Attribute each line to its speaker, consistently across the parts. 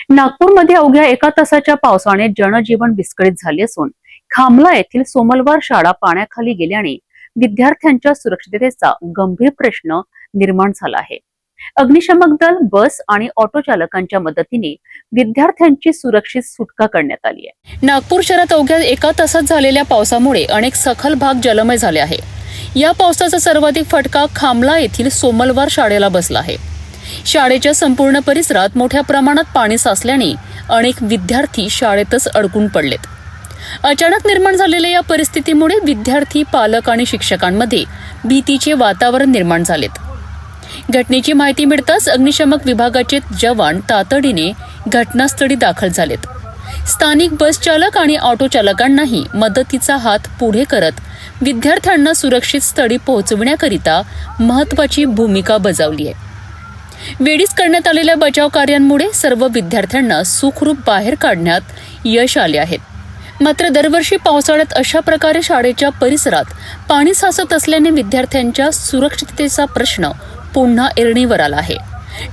Speaker 1: नागपूरमध्ये अवघ्या एका तासाच्या पावसाने जनजीवन विस्कळीत झाले असून खामला येथील सोमलवार शाळा पाण्याखाली गेल्याने विद्यार्थ्यांच्या सुरक्षिततेचा गंभीर प्रश्न निर्माण झाला आहे। अग्निशमक दल, बस आणि ऑटो चालकांच्या मदतीने विद्यार्थ्यांची सुरक्षित सुटका करण्यात आली आहे। नागपूर शहरात अवघ्या एका तासात झालेल्या पावसामुळे अनेक सखल भाग जलमय झाले आहे। या पावसाचा सर्वाधिक फटका खामला येथील सोमलवार शाळेला बसला आहे। शाळेच्या संपूर्ण परिसरात मोठ्या प्रमाणात पाणी साचल्याने अनेक विद्यार्थी शाळेतच अडकून पडलेत। अचानक निर्माण झालेल्या या परिस्थितीमुळे विद्यार्थी, पालक आणि शिक्षकांमध्ये भीतीचे वातावरण निर्माण झालेत। घटनेची माहिती मिळताच अग्निशमक विभागाचे जवान तातडीने घटनास्थळी दाखल झालेत। स्थानिक बस चालक आणि ऑटो चालकांनाही मदतीचा हात पुढे करत विद्यार्थ्यांना सुरक्षित स्थळी पोहोचविण्याकरिता महत्त्वाची भूमिका बजावली आहे। वेळीच करण्यात आलेल्या बचाव कार्यांमुळे सर्व विद्यार्थ्यांना सुखरूप बाहेर काढण्यात यश आले आहे। मात्र दरवर्षी पावसाळ्यात अशा प्रकारे शाळेच्या परिसरात पाणी साचत असल्याने विद्यार्थ्यांच्या सुरक्षिततेचा प्रश्न पुन्हा ऐरणीवर आला आहे।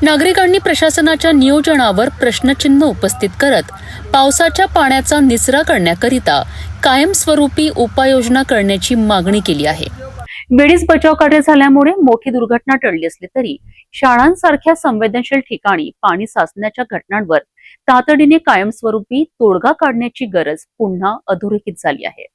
Speaker 1: नागरिकांनी प्रशासनाच्या नियोजनावर प्रश्नचिन्ह उपस्थित करत पावसाच्या पाण्याचा निचरा करण्याकरिता कायमस्वरूपी उपाययोजना करण्याची मागणी केली आहे। वेळीच बचाव कार्य झाल्यामुळे मोठी दुर्घटना टळली असली तरी शाळांसारख्या संवेदनशील ठिकाणी पाणी साचण्याच्या घटनांवर तातडीने कायमस्वरूपी तोडगा काढण्याची गरज पुन्हा अधोरेखित झाली आहे।